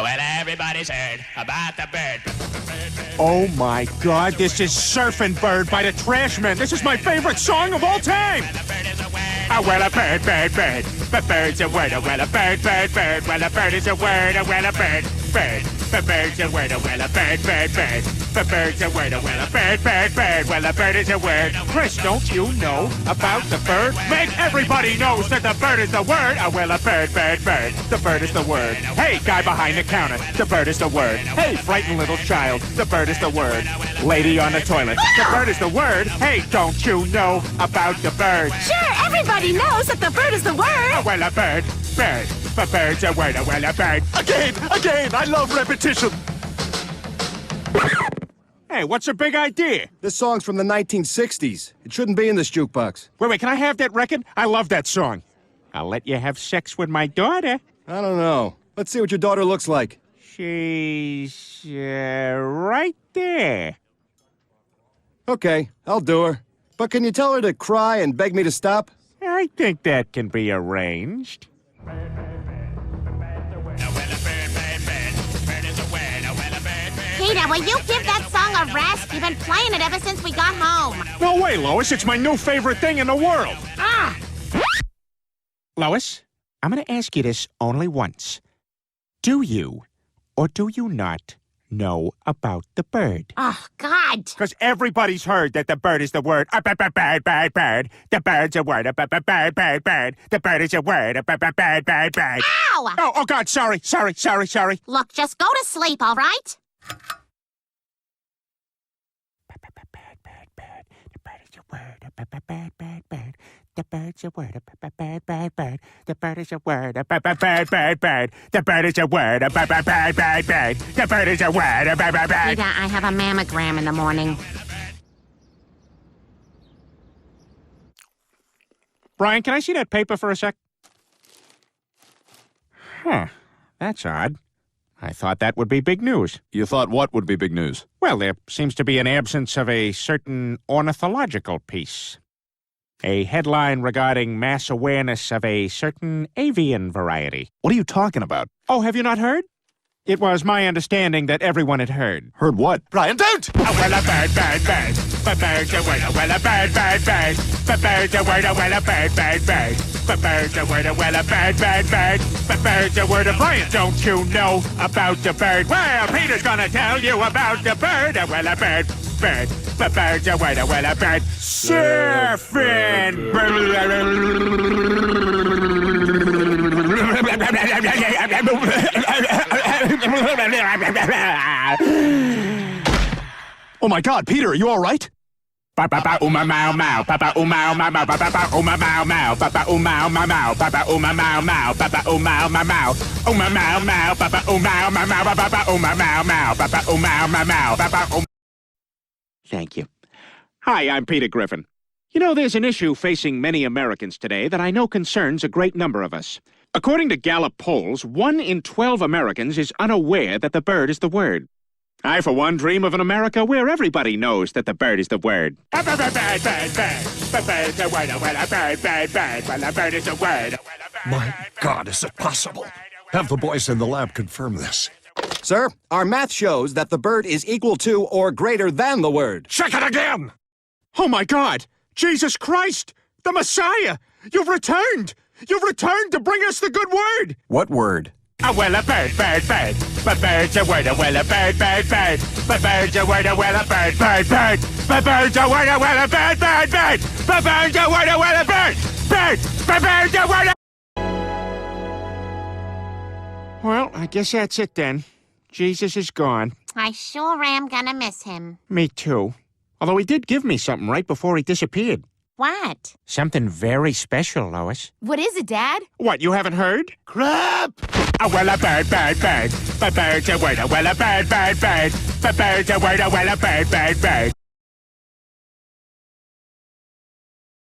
Oh, well, everybody's heard about the bird. Oh my God, this is Surfing Bird by the Trashmen. This is my favorite song of all time. The bird is a word. Oh, well, a bird, bird, bird. The bird's a word. Oh, well, a bird, bird, bird. Well, a bird is a word. Oh, well, a bird, bird. The bird's a word. Oh, well, a bird, bird, bird. The bird's a word. Oh, well, a bird, bird, bird. Well, a bird is a word. Chris, don't you know about the bird? Make everybody knows that the bird is the word. Oh, well, a bird, bird, bird. The bird is the word. Hey, guy behind the counter. The bird is the word. Hey, frightened little child. The bird is the word. Lady on the toilet. The bird is the word. Hey, don't you know about the bird? Sure, everybody knows that the bird is the word. Oh, well, a bird, bird. The bird's a word. Oh, well, a bird. Again! I love repetition! Hey, what's the big idea? This song's from the 1960s. It shouldn't be in this jukebox. Wait, can I have that record? I love that song. I'll let you have sex with my daughter. I don't know. Let's see what your daughter looks like. She's right there. Okay, I'll do her. But can you tell her to cry and beg me to stop? I think that can be arranged. Peter, will you give that song a rest? You've been playing it ever since we got home. No way, Lois. It's my new favorite thing in the world. Ah! Lois, I'm going to ask you this only once. Do you or do you not know about the bird? Oh, God. Because everybody's heard that the bird is the word. Bird, bird, bird. The bird's a word. Bird, bird, bird. The bird is a word. Bird, bird, bird. Ow! Oh, God, sorry. Look, just go to sleep, all right? The bird's a word. The bird is a word. The bird is a word. The bird is a word. Peter, I have a mammogram in the morning. Brian, can I see that paper for a sec? Huh. That's odd. I thought that would be big news. You thought what would be big news? Well, there seems to be an absence of a certain ornithological piece. A headline regarding mass awareness of a certain avian variety. What are you talking about? Oh, have you not heard? It was my understanding that everyone had heard. Heard what? Brian, don't! Oh, well, a bird, bird, bird. The bird's a word, oh, well, a bird, bird, bird. The bird's a word, oh, well, a bird, bird, bird. The bird's a word, oh, well, a bird, bird, bird. The bird's a word, Brian, don't you know about the bird? Well, Peter's gonna tell you about the bird, oh, well, a bird, bird. The bird's a word, oh, well, a bird. Surfing Oh my God, Peter, are you all right? Papa uma mau mau, Papa uma mau mau, Papa uma mau mau, Papa uma mau mau, Papa uma mau mau, Papa uma mau mau, Papa uma mau, Papa uma mau, Papa uma mau, Papa. Thank you. Hi, I'm Peter Griffin. You know, there's an issue facing many Americans today that I know concerns a great number of us. According to Gallup polls, 1 in 12 Americans is unaware that the bird is the word. I, for one, dream of an America where everybody knows that the bird is the word. The bird's a word, the bird is a word. My God, is it possible? Have the boys in the lab confirm this. Sir, our math shows that the bird is equal to or greater than the word. Check it again! Oh, my God! Jesus Christ! The Messiah! You've returned! You've returned to bring us the good word! What word? Oh, well, a bird, bird, bird. The bird's a word, oh, well, a bird, bird, bird. The bird's a word, oh, well, a bird, bird, bird. The bird's a word, oh, well, a bird, bird, bird. The bird's a word, oh, well, a bird, bird. The bird's a word. Well, I guess that's it then. Jesus is gone. I sure am gonna miss him. Me too. Although he did give me something right before he disappeared. What? Something very special, Lois. What is it, Dad? What, you haven't heard? Crap! Oh, well, a bird, bird, bird. The bird's a word, oh, well, a bird, bird, bird. The bird's a word, oh, well, a bird, bird, bird.